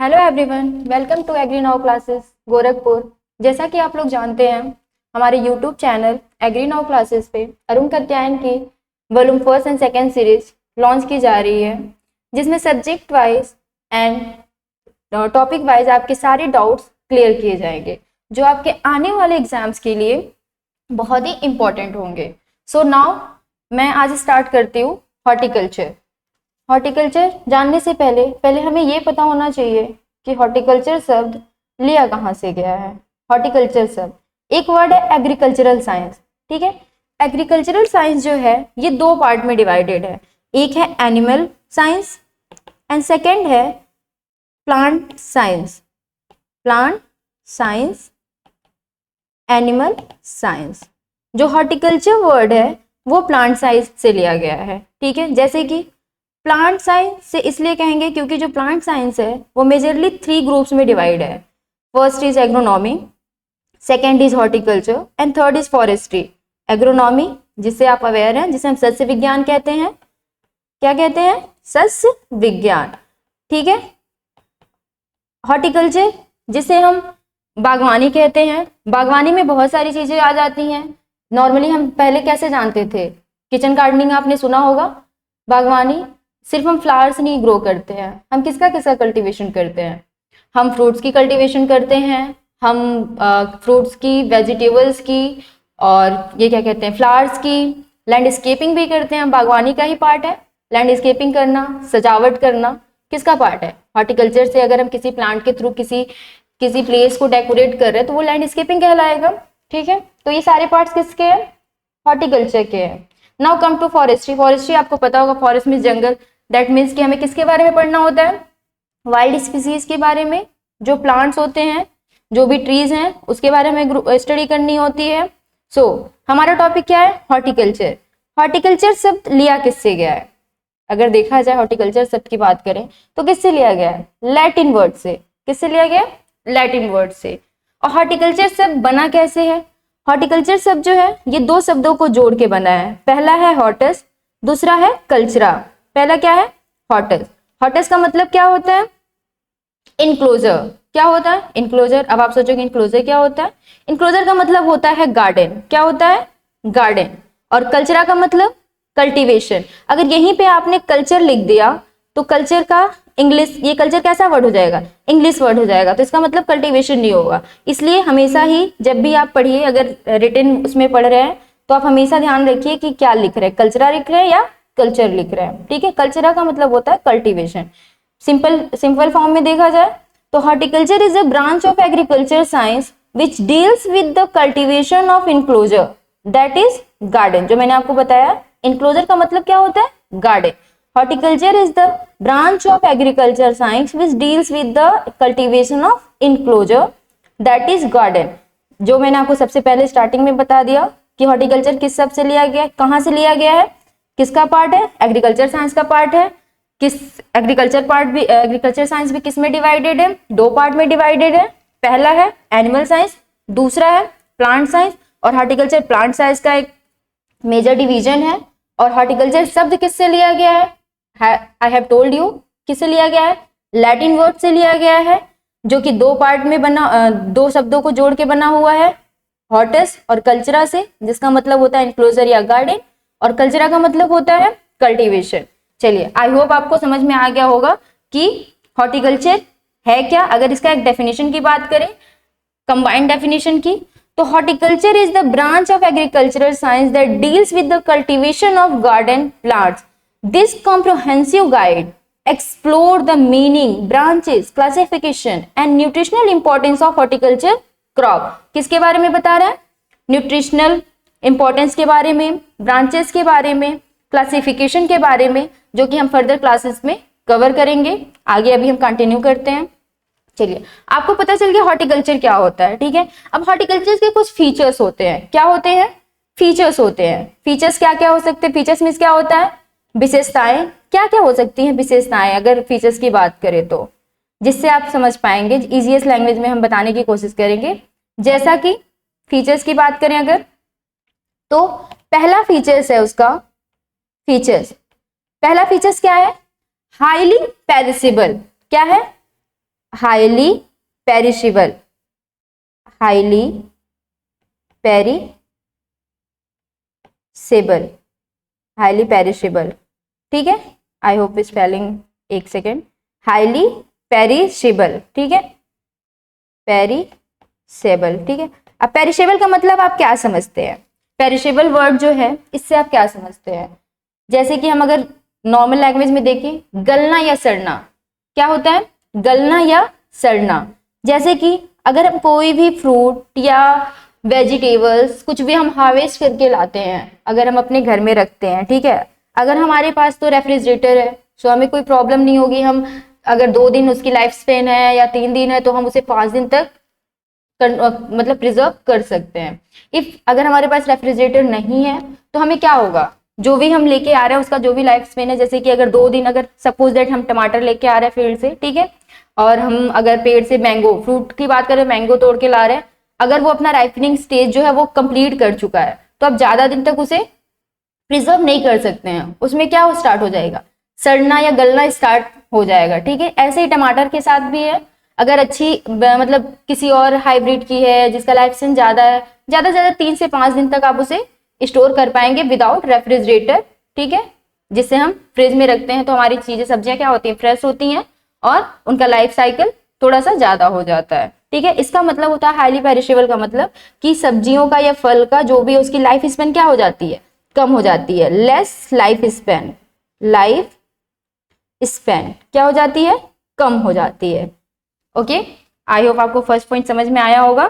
Hello everyone, welcome to Agri Now Classes Gorakhpur. जैसा कि आप लोग जानते हैं, हमारे YouTube channel Agri Now Classes पे अरुण कात्यायन की volume first and second series launch की जा रही है, जिसमें subject wise and topic wise आपके सारे डाउट्स क्लियर किए जाएंगे, जो आपके आने वाले एग्जाम्स के लिए बहुत ही इम्पोर्टेंट होंगे। सो नाउ मैं आज स्टार्ट करती हूँ हॉर्टिकल्चर। हॉर्टिकल्चर जानने से पहले हमें ये पता होना चाहिए कि हॉर्टिकल्चर शब्द लिया कहाँ से गया है। हॉर्टिकल्चर शब्द एक वर्ड है एग्रीकल्चरल साइंस, ठीक है। एग्रीकल्चरल साइंस जो है ये दो पार्ट में डिवाइडेड है, एक है एनिमल साइंस एंड सेकेंड है plant science. Plant science, animal science. जो हॉर्टिकल्चर वर्ड है वो प्लांट साइंस से लिया गया है, ठीक है। जैसे कि प्लांट साइंस से इसलिए कहेंगे क्योंकि जो प्लांट साइंस है वो मेजरली 3 ग्रुप्स में डिवाइड है। First is agronomy, second is horticulture and third is forestry. Agronomy जिससे आप अवेयर हैं, जिसे हम सस्य विज्ञान कहते हैं। क्या कहते हैं? सस्य विज्ञान, ठीक है। हॉर्टिकल्चर जिसे हम बागवानी कहते हैं। बागवानी में बहुत सारी चीजें आ जाती हैं। नॉर्मली हम पहले कैसे जानते थे? किचन गार्डनिंग आपने सुना होगा। बागवानी सिर्फ हम फ्लावर्स नहीं ग्रो करते हैं, हम किसका किसका कल्टीवेशन करते हैं? हम फ्रूट्स की कल्टीवेशन करते हैं, हम फ्रूट्स की, वेजिटेबल्स की, और ये क्या कहते हैं, फ्लावर्स की। लैंडस्केपिंग भी करते हैं, बागवानी का ही पार्ट है। लैंडस्केपिंग करना, सजावट करना किसका पार्ट है? हॉर्टिकल्चर से अगर हम किसी प्लांट के थ्रू किसी प्लेस को डेकोरेट कर रहे हैं तो वो लैंडस्केपिंग कहलाएगा, ठीक है। तो ये सारे पार्ट्स किसके हैं? हॉर्टिकल्चर के हैं। Now come to forestry. Forestry आपको पता होगा, फॉरेस्ट में जंगल। दैट मीन्स कि हमें किसके बारे में पढ़ना होता है? वाइल्ड स्पीसीज के बारे में। जो प्लांट्स होते हैं, जो भी ट्रीज हैं, उसके बारे में स्टडी करनी होती है। सो हमारा टॉपिक क्या है? हॉर्टिकल्चर। हॉर्टिकल्चर शब्द लिया किससे गया है? अगर देखा जाए हॉर्टिकल्चर शब्द की बात करें तो किससे लिया गया है? लैटिन वर्ड से। किससे लिया गया? लैटिन वर्ड से। और हॉर्टिकल्चर शब्द बना कैसे है? हॉर्टिकल्चर शब्द जो है ये दो शब्दों को जोड़ के बना है। पहला है हॉर्टस, दूसरा है कल्चरा। पहला क्या है? हॉर्टस। हॉर्टस का मतलब क्या होता है? इनक्लोजर। क्या होता है? इनक्लोजर। अब आप सोचोगे इनक्लोजर क्या होता है? इनक्लोजर का मतलब होता है गार्डन। क्या होता है? गार्डन। और कल्चरा का मतलब कल्टीवेशन। अगर यहीं पे आपने कल्चर लिख दिया तो कल्चर का इंग्लिश, ये कल्चर कैसा वर्ड हो जाएगा? इंग्लिश वर्ड हो जाएगा, तो इसका मतलब कल्टीवेशन नहीं होगा। इसलिए हमेशा ही जब भी आप पढ़िए, अगर रिटन उसमें पढ़ रहे हैं तो आप हमेशा ध्यान रखिए कि क्या लिख रहे हैं, कल्चरा लिख रहे हैं या कल्चर लिख रहे हैं, ठीक है। कल्चरा का मतलब होता है कल्टीवेशन। सिंपल फॉर्म में देखा जाए तो horticulture is a branch of agriculture science which deals with the cultivation of enclosure, that is garden. जो मैंने आपको बताया, इनक्लोजर का मतलब क्या होता है? Garden. Horticulture is the branch of agriculture science which deals with the cultivation of enclosure, that is garden। जो मैंने आपको सबसे पहले स्टार्टिंग में बता दिया कि हॉर्टिकल्चर किस शब्द से लिया गया है, कहाँ से लिया गया है, किसका पार्ट है? एग्रीकल्चर साइंस का पार्ट है। किस एग्रीकल्चर साइंस भी किस में डिवाइडेड है? दो पार्ट में डिवाइडेड है। पहला है एनिमल साइंस, दूसरा है प्लांट साइंस। और हॉर्टिकल्चर प्लांट साइंस का एक मेजर डिवीजन है। और हॉर्टिकल्चर शब्द किससे लिया गया है? आई हैव टोल्ड यू किससे लिया गया है? लैटिन वर्ड से लिया गया है, जो कि दो पार्ट में बना, दो शब्दों को जोड़ के बना हुआ है, हॉर्टस और कल्चरा से, जिसका मतलब होता है इनक्लोजर या गार्डन, और कल्चरा का मतलब होता है कल्टीवेशन। चलिए, आई होप आपको समझ में आ गया होगा कि हॉर्टिकल्चर है क्या। अगर इसका एक डेफिनेशन की बात करें, कंबाइंड डेफिनेशन की, तो horticulture is the branch of agricultural science that deals with the cultivation of garden plants. This comprehensive guide explore the meaning, branches, classification and nutritional importance of horticulture crop। किसके बारे में बता रहा है? Nutritional importance के बारे में, branches के बारे में, क्लासिफिकेशन के बारे में, जो कि हम फर्दर क्लासेस में कवर करेंगे। आगे अभी हम कंटिन्यू करते हैं। चलिए, आपको पता चल गया हॉर्टिकल्चर क्या होता है, ठीक है। अब हॉर्टिकल्चर के कुछ फीचर्स होते हैं। क्या होते हैं? फीचर्स होते हैं। फीचर्स क्या क्या हो सकते हैं? फीचर्स मींस क्या होता है? विशेषताएं। क्या क्या हो सकती हैं विशेषताएं अगर फीचर्स की बात करें तो, जिससे आप समझ पाएंगे। इजीएस्ट लैंग्वेज में हम बताने की कोशिश करेंगे। जैसा कि फीचर्स की बात करें अगर, तो पहला फीचर्स है उसका, पहला फीचर्स क्या है? Highly perishable. क्या है? Highly perishable, highly perishable, highly perishable, ठीक है। आई होप स्पेलिंग, एक सेकेंड, हाईली पेरिशेबल, ठीक है, पेरिशेबल, ठीक है। अब पेरिशेबल का मतलब आप क्या समझते हैं? पेरिशेबल वर्ड जो है इससे आप क्या समझते हैं? जैसे कि हम अगर नॉर्मल लैंग्वेज में देखें, गलना या सड़ना, क्या होता है? गलना या सड़ना। जैसे कि अगर हम कोई भी फ्रूट या वेजिटेबल्स कुछ भी हम हार्वेस्ट करके लाते हैं, अगर हम अपने घर में रखते हैं, ठीक है, अगर हमारे पास तो रेफ्रिजरेटर है तो हमें कोई प्रॉब्लम नहीं होगी। हम अगर 2 दिन उसकी लाइफ स्पेन है या 3 दिन है तो हम उसे 5 दिन तक मतलब प्रिजर्व कर सकते हैं। इफ अगर हमारे पास रेफ्रिजरेटर नहीं है तो हमें क्या होगा? जो भी हम लेके आ रहे हैं उसका जो भी लाइफ स्पेन है, जैसे कि अगर 2 दिन, अगर सपोज दैट हम टमाटर लेके आ रहे हैं फील्ड से, ठीक है, और हम अगर पेड़ से मैंगो, फ्रूट की बात करें, मैंगो तोड़ के ला रहे हैं, अगर वो अपना राइपनिंग स्टेज जो है वो कंप्लीट कर चुका है तो अब ज्यादा दिन तक उसे प्रिजर्व नहीं कर सकते हैं। उसमें क्या हो स्टार्ट हो जाएगा? सड़ना या गलना स्टार्ट हो जाएगा, ठीक है। ऐसे ही टमाटर के साथ भी है। अगर अच्छी मतलब किसी और हाइब्रिड की है जिसका लाइफ स्पेन ज्यादा है, ज्यादा से ज्यादा 3 से 5 दिन तक आप उसे स्टोर कर पाएंगे विदाउट रेफ्रिजरेटर, ठीक है, जिससे हम फ्रिज में रखते हैं तो हमारी चीजें, सब्जियां क्या होती हैं? फ्रेश होती हैं और उनका लाइफ साइकिल थोड़ा सा ज्यादा हो जाता है, ठीक है। इसका मतलब होता है हाईली पेरिशेबल का मतलब कि सब्जियों का या फल का जो भी उसकी लाइफ स्पेन क्या हो जाती है? कम हो जाती है। Less life span, life span क्या हो जाती है? कम हो जाती है। ओके, आई होप आपको फर्स्ट पॉइंट समझ में आया होगा,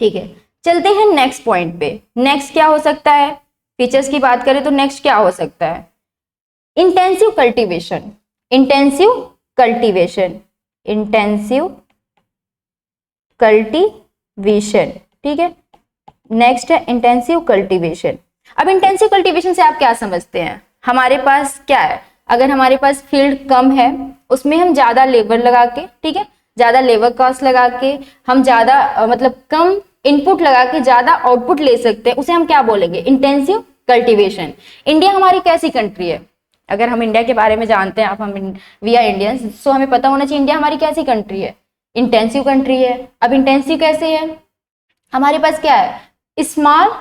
ठीक है। चलते हैं नेक्स्ट पॉइंट पे। नेक्स्ट क्या हो सकता है? फीचर्स की बात करें तो नेक्स्ट क्या हो सकता है? Intensive cultivation, intensive cultivation, intensive cultivation, ठीक है। नेक्स्ट है इंटेंसिव कल्टीवेशन। अब इंटेंसिव कल्टीवेशन से आप क्या समझते हैं? हमारे पास क्या है? अगर हमारे पास फील्ड कम है उसमें हम ज्यादा लेबर लगा के, ठीक है, ज्यादा लेबर कॉस्ट लगा के हम ज्यादा मतलब कम इनपुट लगा के ज्यादा आउटपुट ले सकते हैं, उसे हम क्या बोलेंगे? Intensive cultivation. इंडिया हमारी कैसी कंट्री है? अगर हम इंडिया के बारे में जानते हैं, आप हम वी आर इंडियंस, सो हमें पता होना चाहिए इंडिया हमारी कैसी कंट्री है? इंटेंसिव कंट्री है। अब इंटेंसिव कैसे है? हमारे पास क्या है? स्मॉल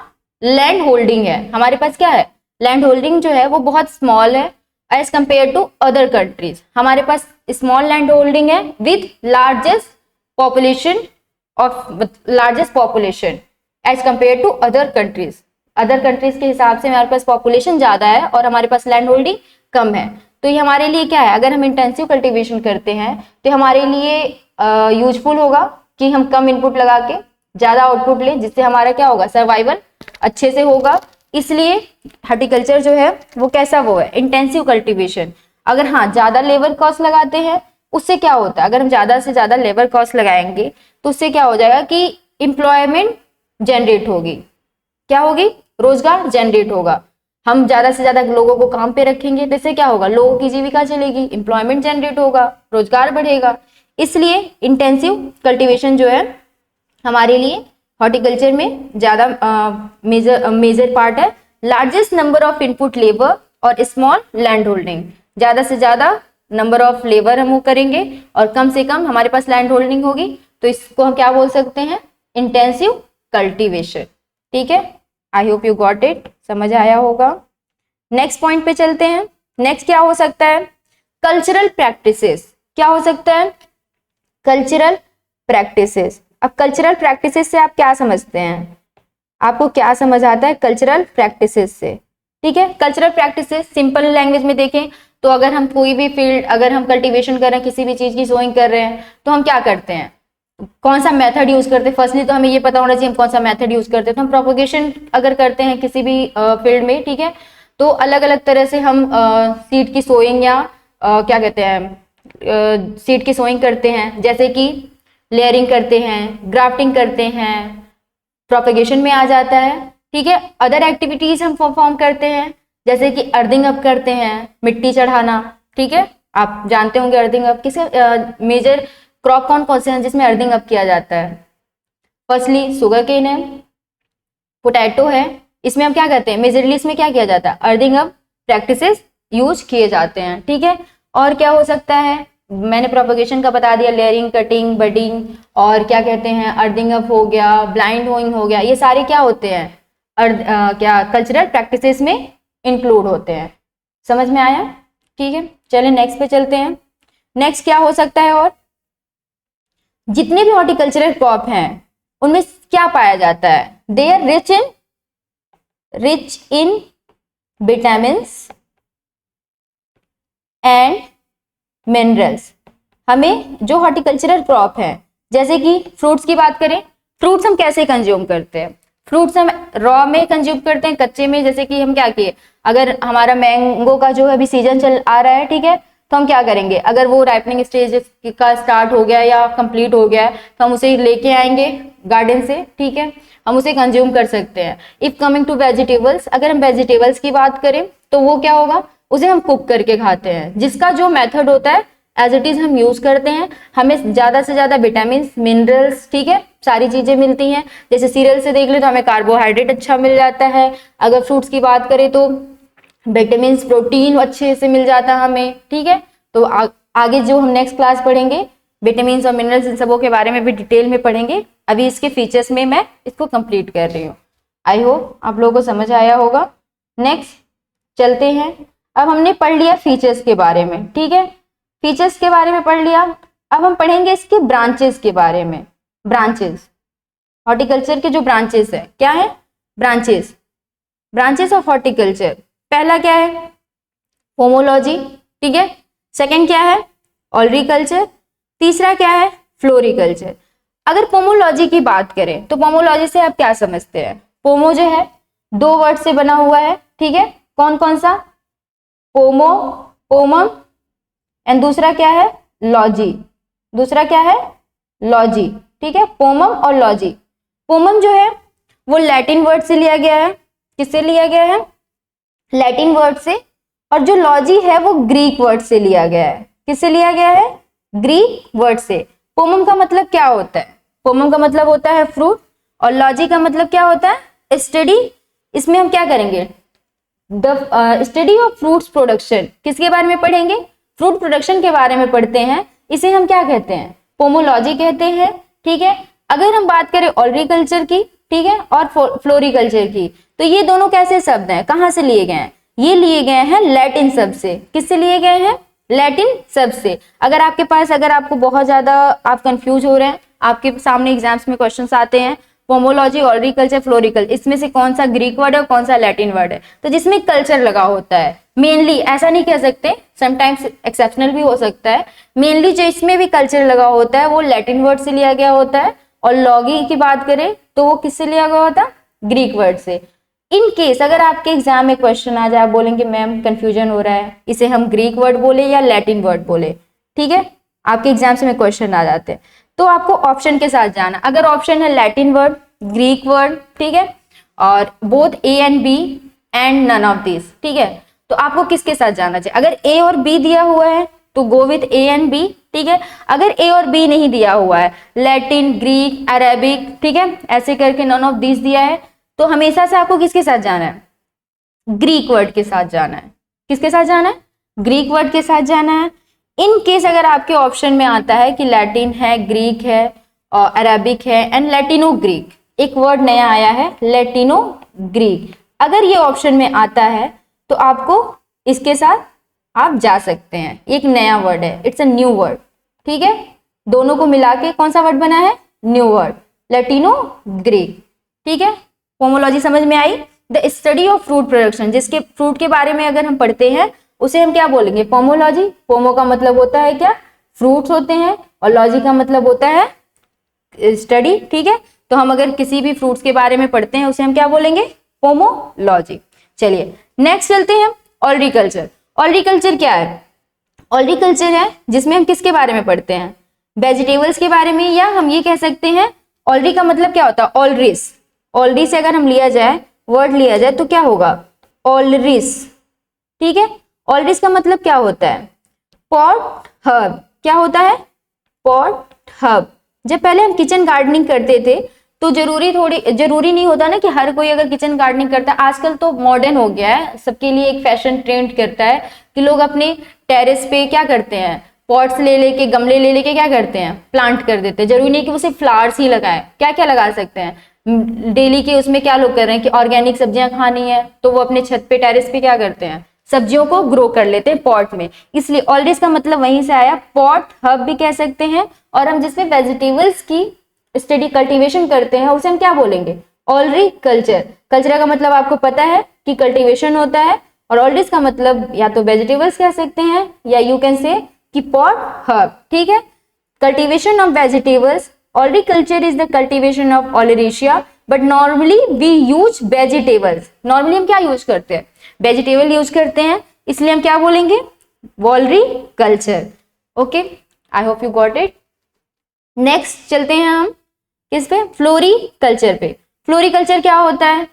लैंड होल्डिंग है। हमारे पास क्या है? लैंड होल्डिंग जो है वो बहुत स्मॉल है as compare to other countries. हमारे पास स्मॉल लैंड होल्डिंग है with largest population as compare to other countries. Other countries के हिसाब से हमारे पास पॉपुलेशन ज्यादा है और हमारे पास लैंड होल्डिंग कम है। तो ये हमारे लिए क्या है? अगर हम इंटेंसिव कल्टीवेशन करते हैं तो हमारे लिए यूजफुल होगा कि हम कम इनपुट लगा के ज्यादा आउटपुट ले, जिससे हमारा क्या होगा? सर्वाइवल अच्छे से होगा। इसलिए हॉर्टिकल्चर जो है वो कैसा वो है? Intensive cultivation. अगर हाँ ज्यादा लेबर कॉस्ट लगाते हैं उससे क्या होता है? अगर हम ज्यादा से ज्यादा लेबर कॉस्ट लगाएंगे तो उससे क्या हो जाएगा कि एम्प्लॉयमेंट जनरेट होगी। क्या होगी? रोजगार जनरेट होगा। हम ज्यादा से ज्यादा लोगों को काम पे रखेंगे तो इससे क्या होगा? लोगों की जीविका चलेगी, एम्प्लॉयमेंट जनरेट होगा, रोजगार बढ़ेगा। इसलिए इंटेंसिव कल्टीवेशन जो है हमारे लिए हॉर्टिकल्चर में ज्यादा मेजर पार्ट है। Largest number of input labour और स्मॉल लैंड होल्डिंग। ज्यादा से ज्यादा नंबर ऑफ लेबर हम वो करेंगे और कम से कम हमारे पास लैंड होल्डिंग होगी, तो इसको हम क्या बोल सकते हैं? इंटेंसिव कल्टीवेशन, ठीक है। आई होप यू गॉट इट, समझ आया होगा। नेक्स्ट पॉइंट पे चलते हैं। नेक्स्ट क्या हो सकता है? Cultural practices. क्या हो सकता है? Cultural practices. अब कल्चरल प्रैक्टिसेस से आप क्या समझते हैं? आपको क्या समझ आता है कल्चरल प्रैक्टिसेस से? ठीक है, कल्चरल प्रैक्टिसेस सिंपल लैंग्वेज में देखें तो अगर हम कोई भी फील्ड, अगर हम कल्टीवेशन कर रहे हैं, किसी भी चीज की सोइंग कर रहे हैं, तो हम क्या करते हैं? कौन सा मेथड यूज करते हैं? फर्स्टली तो हमें ये पता होना चाहिए हम कौन सा मेथड यूज करते हैं। तो हम प्रोपोगेशन अगर करते हैं किसी भी फील्ड में, ठीक है, तो अलग अलग तरह से हम सीड की सोइंग या क्या कहते हैं सीड की सोइंग करते हैं, जैसे कि लेयरिंग करते हैं, ग्राफ्टिंग करते हैं, प्रोपेगेशन में आ जाता है। ठीक है, अदर एक्टिविटीज हम परफॉर्म करते हैं जैसे कि अर्थिंग अप करते हैं, मिट्टी चढ़ाना। ठीक है, आप जानते होंगे अर्थिंग अप किसके मेजर क्रॉप कौन से हैं जिसमें अर्थिंग अप किया जाता है? फर्स्टली शुगर केन है, पोटैटो है, इसमें हम क्या करते हैं? मेजरली इसमें क्या किया जाता है? अर्थिंग अप प्रैक्टिसेस यूज किए जाते हैं। ठीक है, और क्या हो सकता है? मैंने प्रोपगेशन का बता दिया, लेयरिंग, कटिंग, बडिंग, और क्या कहते हैं अर्दिंग अप हो गया, ब्लाइंड होइंग हो गया, ये सारे क्या होते हैं क्या कल्चरल प्रैक्टिसेस में इंक्लूड होते हैं। समझ में आया? ठीक है, चलिए नेक्स्ट पे चलते हैं। नेक्स्ट क्या हो सकता है, और जितने भी हॉर्टिकल्चरल क्रॉप हैं उनमें क्या पाया जाता है, they are rich in vitamins and minerals. हमें जो हॉर्टिकल्चरल क्रॉप है, जैसे कि फ्रूट्स की बात करें, फ्रूट्स हम कैसे कंज्यूम करते हैं, फ्रूट्स हम रॉ में कंज्यूम करते हैं, कच्चे में। जैसे कि हम क्या किए, अगर हमारा मैंगो का जो है अभी सीजन चल आ रहा है, ठीक है, तो हम क्या करेंगे, अगर वो राइपनिंग स्टेज का स्टार्ट हो गया या कंप्लीट हो गया तो हम उसे लेके आएंगे गार्डन से, ठीक है, हम उसे कंज्यूम कर सकते हैं। इफ कमिंग टू वेजिटेबल्स, अगर हम वेजिटेबल्स की बात करें तो वो क्या होगा, उसे हम कुक करके खाते हैं, जिसका जो मेथड होता है एज इट इज हम यूज करते हैं। हमें ज्यादा से ज्यादा विटामिन, मिनरल्स, ठीक है, सारी चीजें मिलती हैं। जैसे सीरियल से देख ले तो हमें कार्बोहाइड्रेट अच्छा मिल जाता है। अगर फ्रूट्स की बात करें तो विटामिन, प्रोटीन अच्छे से मिल जाता है हमें, ठीक है। तो आगे जो हम नेक्स्ट क्लास पढ़ेंगे विटामिन और मिनरल्स, इन सबों के बारे में भी डिटेल में पढ़ेंगे। अभी इसके फीचर्स में मैं इसको कंप्लीट कर रही हूँ। आई होप आप लोगों को समझ आया होगा। नेक्स्ट चलते हैं। अब हमने पढ़ लिया फीचर्स के बारे में, ठीक है, फीचर्स के बारे में पढ़ लिया। अब हम पढ़ेंगे इसके ब्रांचेस के बारे में। ब्रांचेस, हॉर्टिकल्चर के जो ब्रांचेस है, क्या है, ब्रांचेस, ब्रांचेस ऑफ हॉर्टिकल्चर। पहला क्या है, पोमोलॉजी, ठीक है। सेकंड क्या है, ऑलरिकल्चर। तीसरा क्या है, फ्लोरिकल्चर। अगर पोमोलॉजी की बात करें तो पोमोलॉजी से आप क्या समझते हैं, पोमो जो है 2 वर्ड से बना हुआ है, ठीक है, कौन कौन सा, पोमो, पोमम, एंड दूसरा क्या है, लॉजी, दूसरा क्या है, लॉजी, ठीक है, पोमम और लॉजी। पोमम जो है वो लैटिन वर्ड से लिया गया है, किससे लिया गया है, लैटिन वर्ड से। और जो लॉजी है वो ग्रीक वर्ड से लिया गया है, किससे लिया गया है, ग्रीक वर्ड से। पोमम का मतलब क्या होता है, पोमम का मतलब होता है फ्रूट, और लॉजी का मतलब क्या होता है, स्टडी। इसमें हम क्या करेंगे, the study of fruits production, किसके बारे में पढ़ेंगे, फ्रूट प्रोडक्शन के बारे में पढ़ते हैं। इसे हम क्या कहते हैं, पोमोलॉजी कहते हैं, ठीक है। अगर हम बात करें ऑलरिकल्चर की, ठीक है, और फ्लोरिकल्चर की, तो ये दोनों कैसे शब्द हैं, कहाँ से लिए गए हैं, ये लिए गए हैं लैटिन शब्द से। किससे लिए गए हैं, लैटिन शब्द से। अगर आपके पास, अगर आपको बहुत ज्यादा आप कंफ्यूज हो रहे हैं, आपके सामने एग्जाम्स में क्वेश्चंस आते हैं पोमोलॉजी, ऑलरिकल्चर, फ्लोरिकल, इसमें से कौन सा ग्रीक वर्ड है और कौन सा लैटिन वर्ड है, तो जिसमें कल्चर लगा होता है मेनली, ऐसा नहीं कह सकते, समटाइम्स एक्सेप्शनल भी हो सकता है, मेनली जो इसमें भी कल्चर लगा होता है वो लैटिन वर्ड से लिया गया होता है। और लॉगी की बात करें तो वो किससे लिया गया होता है, ग्रीक वर्ड से। इन केस अगर आपके एग्जाम में क्वेश्चन आ जाए, आप बोलेंगे मैम कंफ्यूजन हो रहा है, इसे हम ग्रीक वर्ड बोले या लैटिन वर्ड बोले, ठीक है, आपके एग्जाम्स में क्वेश्चन आ जाते हैं, तो आपको ऑप्शन के साथ जाना। अगर ऑप्शन है लैटिन वर्ड, ग्रीक वर्ड, ठीक है, और both A and B and none of this, ठीक है, तो आपको किसके साथ जाना चाहिए। अगर ए और बी दिया हुआ है तो go with A and B, ठीक है। अगर ए और बी नहीं दिया हुआ है, लैटिन, ग्रीक, अरेबिक, ठीक है, ऐसे करके नन ऑफ दिस दिया है, तो हमेशा से आपको किसके साथ जाना है, ग्रीक वर्ड के साथ जाना है। किसके साथ जाना है, ग्रीक वर्ड के साथ जाना है। इन केस अगर आपके ऑप्शन में आता है कि लैटिन है, ग्रीक है और अरेबिक है एंड लैटिनो ग्रीक, एक वर्ड नया आया है लैटिनो ग्रीक, अगर ये ऑप्शन में आता है तो आपको इसके साथ आप जा सकते हैं। एक नया वर्ड है, इट्स अ न्यू वर्ड, ठीक है, दोनों को मिला के कौन सा वर्ड बना है, न्यू वर्ड, लैटिनो ग्रीक, ठीक है। पोमोलॉजी समझ में आई, the study of fruit production, जिसके फ्रूट के बारे में अगर हम पढ़ते हैं उसे हम क्या बोलेंगे, पोमोलॉजी। पोमो का मतलब होता है क्या, फ्रूट्स होते हैं, और लॉजी का मतलब होता है स्टडी, ठीक है। तो हम अगर किसी भी फ्रूट्स के बारे में पढ़ते हैं उसे हम क्या बोलेंगे, पोमोलॉजी। चलिए नेक्स्ट चलते हैं, ऑलरिकल्चर। ऑलरिकल्चर क्या है, ऑलरिकल्चर है जिसमें हम किसके बारे में पढ़ते हैं, वेजिटेबल्स के बारे में, या हम ये कह सकते हैं ऑलरी का मतलब क्या होता है, ऑलरिस। ऑलरी से अगर हम लिया जाए, वर्ड लिया जाए तो क्या होगा, ऑलरिस, ठीक है। ऑलरिस का मतलब क्या होता है, पॉट हर्ब, क्या होता है, पॉट हर्ब। जब पहले हम किचन गार्डनिंग करते थे तो जरूरी नहीं होता ना कि हर कोई अगर किचन गार्डनिंग करता है, आजकल तो मॉडर्न हो गया है, सबके लिए एक फैशन ट्रेंड करता है कि लोग अपने टेरेस पे क्या करते हैं, पॉट्स ले लेके, गमले ले लेके क्या करते हैं, प्लांट कर देते हैं। जरूरी नहीं कि वो सिर्फ फ्लावर्स ही लगाएं, क्या क्या लगा सकते हैं डेली के। उसमें क्या लोग कर रहे हैं कि ऑर्गेनिक सब्जियां खानी है तो वो अपने छत पे, टेरेस पे क्या करते हैं, सब्जियों को ग्रो कर लेते हैं पॉट में। इसलिए ऑलरेडी इसका मतलब वहीं से आया, पॉट हब भी कह सकते हैं। और हम जिसमें वेजिटेबल्स की स्टडी, कल्टीवेशन करते हैं उसे हम क्या बोलेंगे, ऑलरी कल्चर। कल्चर का मतलब आपको पता है कि कल्टीवेशन होता है, और ऑलरेडी का मतलब या तो वेजिटेबल्स कह सकते हैं या यू कैन से कि पॉट हब। ठीक है, cultivation of vegetables, olericulture is the cultivation of oleracea, but normally we use vegetables. Normally हम क्या यूज करते हैं, वेजिटेबल यूज करते हैं, इसलिए हम क्या बोलेंगे, olericulture. Okay, I hope you got it. Next चलते हैं हम किस पे, फ्लोरी कल्चर पे। फ्लोरी कल्चर क्या होता है,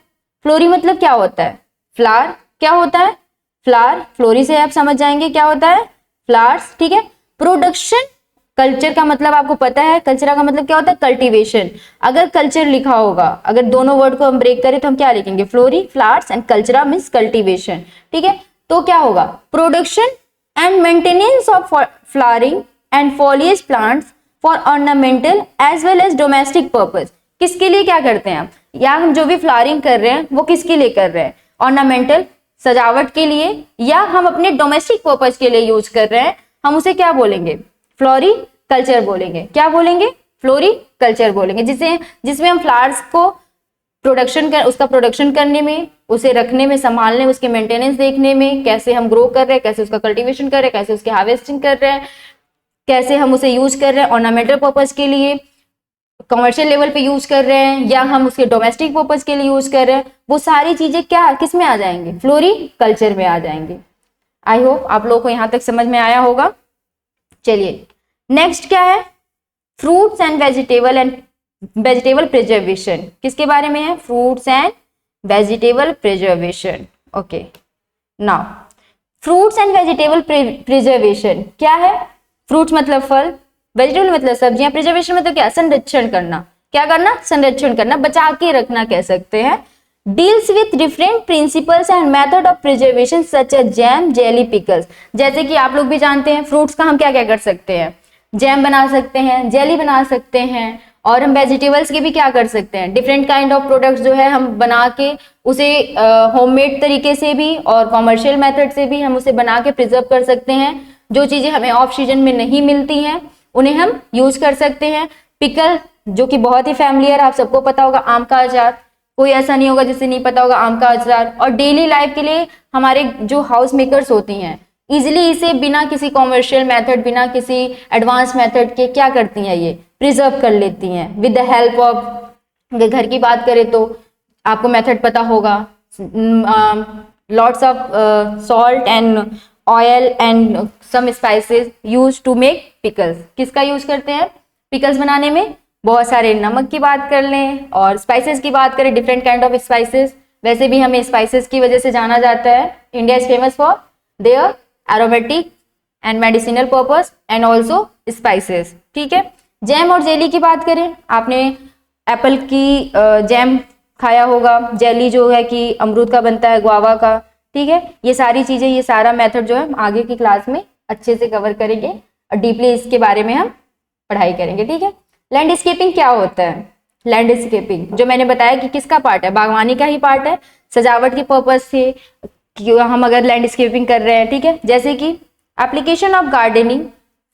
फ्लोरी मतलब क्या होता है, फ्लावर। क्या होता है, फ्लावर। फ्लोरी से आप समझ जाएंगे क्या होता है, फ्लावर्स। ठीक है, प्रोडक्शन, कल्चर का मतलब आपको पता है, कल्चर का मतलब क्या होता है, कल्टीवेशन। अगर कल्चर लिखा होगा, अगर दोनों वर्ड को हम ब्रेक करें तो हम क्या लिखेंगे, flori, flowers, and cultura means cultivation. ठीक है, तो क्या होगा, production and maintenance of flowering and foliage plants for ornamental as well as domestic purpose. किसके लिए क्या करते हैं हम, या हम जो भी फ्लावरिंग कर रहे हैं वो किसके लिए कर रहे हैं, ऑर्नामेंटल, सजावट के लिए, या हम अपने डोमेस्टिक पर्पज के लिए यूज कर रहे हैं, हम उसे क्या बोलेंगे, फ्लोरी कल्चर बोलेंगे। क्या बोलेंगे, फ्लोरी कल्चर बोलेंगे। जिसमें हम फ्लावर्स को उसका प्रोडक्शन करने में, उसे रखने में, संभालने, उसके मेंटेनेंस देखने में, कैसे हम ग्रो कर रहे हैं, कैसे उसका कल्टीवेशन कर रहे हैं, कैसे उसकी हार्वेस्टिंग कर रहे हैं, कैसे हम उसे यूज कर रहे हैं ऑर्नामेंटल पर्पज के लिए, कमर्शियल लेवल पे यूज कर रहे हैं, या हम उसके डोमेस्टिक पर्पज के लिए यूज कर रहे हैं, वो सारी चीजें क्या किस में आ जाएंगी, फ्लोरी कल्चर में आ जाएंगे। आई होप आप लोगों को यहाँ तक समझ में आया होगा। चलिए नेक्स्ट क्या है, फ्रूट्स एंड वेजिटेबल प्रिजर्वेशन। किसके बारे में है, fruits and vegetable preservation. Okay, now fruits and vegetable preservation क्या है, फ्रूट्स मतलब फल, वेजिटेबल मतलब सब्जियां, प्रिजर्वेशन मतलब क्या, संरक्षण करना। क्या करना, संरक्षण करना, बचा के रखना कह सकते हैं। Deals with different principles and method of preservation such as jam, jelly, pickles. जैसे कि आप लोग भी जानते हैं फ्रूट्स का हम क्या क्या कर सकते हैं, जैम बना सकते हैं, जेली बना सकते हैं, और हम वेजिटेबल्स के भी क्या कर सकते हैं, डिफरेंट काइंड ऑफ प्रोडक्ट्स जो है हम बना के उसे होममेड तरीके से भी और कॉमर्शियल मेथड से भी हम उसे बना के प्रिजर्व कर सकते हैं। जो चीजें हमें ऑफ सीजन में नहीं मिलती हैं उन्हें हम यूज कर सकते हैं। पिकल जो कि बहुत ही फैमिलियर, आप सबको पता होगा, आम का अचार, कोई ऐसा नहीं होगा जिसे नहीं पता होगा आम का अचार। और डेली लाइफ के लिए हमारे जो हाउस मेकर्स होती हैं इजिली इसे बिना किसी कॉमर्शियल मेथड, बिना किसी एडवांस मेथड के क्या करती हैं, ये प्रिजर्व कर लेती हैं विद द हेल्प ऑफ। घर की बात करें तो आपको मेथड पता होगा, lots of salt and oil and some spices use to make pickles. किसका यूज करते हैं पिकल्स बनाने में, बहुत सारे नमक की बात कर लें और स्पाइसेस की बात करें, डिफरेंट काइंड ऑफ स्पाइसेस। वैसे भी हमें स्पाइसेस की वजह से जाना जाता है, India is famous for their aromatic and medicinal purpose and also spices. ठीक है, जैम और जेली की बात करें, आपने एप्पल की जैम खाया होगा, जेली जो है कि अमरूद का बनता है, गुआवा का। ठीक है, ये सारी चीजें, ये सारा मेथड जो है हम आगे की क्लास में अच्छे से कवर करेंगे और डीपली इसके बारे में हम पढ़ाई करेंगे। ठीक है, लैंडस्केपिंग क्या होता है, लैंडस्केपिंग जो मैंने बताया कि किसका पार्ट है, बागवानी का ही पार्ट है, सजावट के पर्पज से कि हम अगर लैंडस्केपिंग कर रहे हैं। ठीक है, जैसे कि application of gardening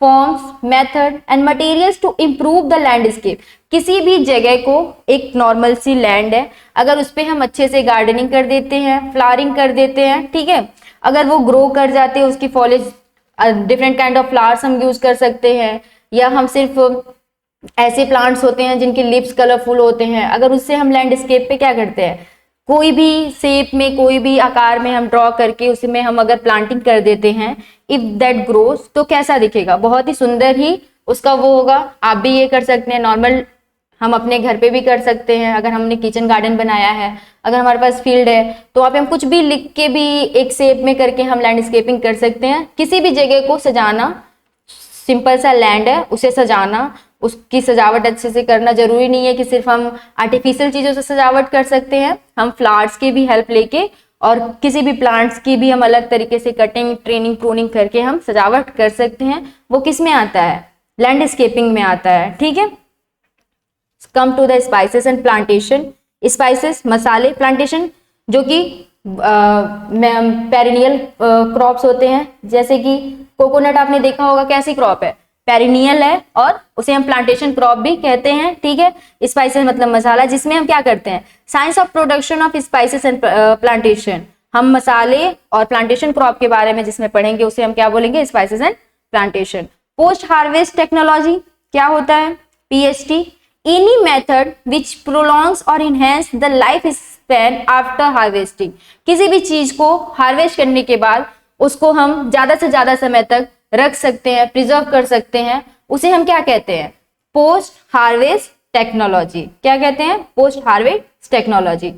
forms, method and materials to improve the landscape. किसी भी जगह को, एक नॉर्मल सी लैंड है, अगर उस पर हम अच्छे से गार्डनिंग कर देते हैं, फ्लावरिंग कर देते हैं, ठीक है, अगर वो ग्रो कर जाते हैं, उसकी फॉलिज, डिफरेंट काइंड ऑफ फ्लावर्स हम यूज कर सकते हैं, या हम सिर्फ ऐसे प्लांट्स होते हैं जिनके लिप्स कलरफुल होते हैं, अगर उससे हम लैंडस्केप पे क्या करते हैं, कोई भी शेप में, कोई भी आकार में हम ड्रॉ करके उसमें हम अगर प्लांटिंग कर देते हैं, इफ दैट ग्रोज, तो कैसा दिखेगा, बहुत ही सुंदर ही उसका वो होगा। आप भी ये कर सकते हैं, नॉर्मल हम अपने घर पे भी कर सकते हैं। अगर हमने किचन गार्डन बनाया है, अगर हमारे पास फील्ड है, तो वहाँ पे हम कुछ भी लिख के भी एक शेप में करके हम लैंडस्केपिंग कर सकते हैं। किसी भी जगह को सजाना, सिंपल सा लैंड है उसे सजाना, उसकी सजावट अच्छे से करना, जरूरी नहीं है कि सिर्फ हम आर्टिफिशियल चीजों से सजावट कर सकते हैं, हम फ्लावर्स की भी हेल्प लेके और किसी भी प्लांट्स की भी हम अलग तरीके से कटिंग, ट्रेनिंग, प्रूनिंग करके हम सजावट कर सकते हैं। वो किस में आता है? लैंडस्केपिंग में आता है। ठीक है, come to the spices and plantation. Spices मसाले, प्लांटेशन जो कि पेरिनियल क्रॉप्स होते हैं, जैसे कि कोकोनट आपने देखा होगा कैसी क्रॉप है, पेरिनियल है, और उसे हम प्लांटेशन क्रॉप भी कहते हैं। ठीक है, स्पाइसेस मतलब मसाला, जिसमें हम क्या करते हैं, science of production of spices and plantation, हम मसाले और प्लांटेशन क्रॉप के बारे में जिसमें पढ़ेंगे उसे हम क्या बोलेंगे, spices and plantation. Post harvest technology क्या होता है? PHT, any method which prolongs और enhance the life span after harvesting. किसी भी चीज को हार्वेस्ट करने के बाद उसको हम ज्यादा से ज्यादा समय तक रख सकते हैं, प्रिजर्व कर सकते हैं, उसे हम क्या कहते हैं? Post harvest technology. क्या कहते हैं? Post harvest technology.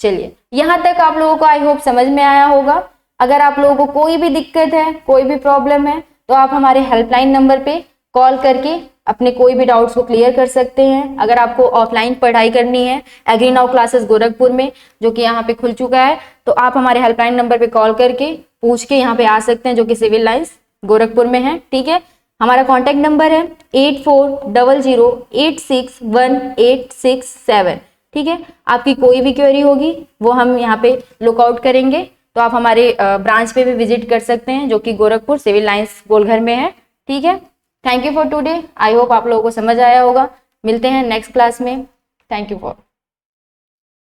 चलिए, यहां तक आप लोगों को आई होप समझ में आया होगा। अगर आप लोगों को कोई भी दिक्कत है, कोई भी प्रॉब्लम है, तो आप हमारे हेल्पलाइन नंबर पे कॉल करके अपने कोई भी डाउट्स को क्लियर कर सकते हैं। अगर आपको ऑफलाइन पढ़ाई करनी है एग्री नाउ क्लासेस गोरखपुर में, जो कि यहाँ पे खुल चुका है, तो आप हमारे हेल्पलाइन नंबर पे कॉल करके पूछ के यहाँ पे आ सकते हैं, जो कि सिविल लाइंस गोरखपुर में है। ठीक है, हमारा कॉन्टेक्ट नंबर है 8400861867। ठीक है, आपकी कोई भी क्वेरी होगी वो हम यहाँ पे लुकआउट करेंगे, तो आप हमारे ब्रांच पे भी विजिट कर सकते हैं, जो कि गोरखपुर सिविल लाइंस गोलघर में है। ठीक है, thank you for today. I hope आप लोगों को समझ आया होगा। मिलते हैं नेक्स्ट क्लास में। Thank you for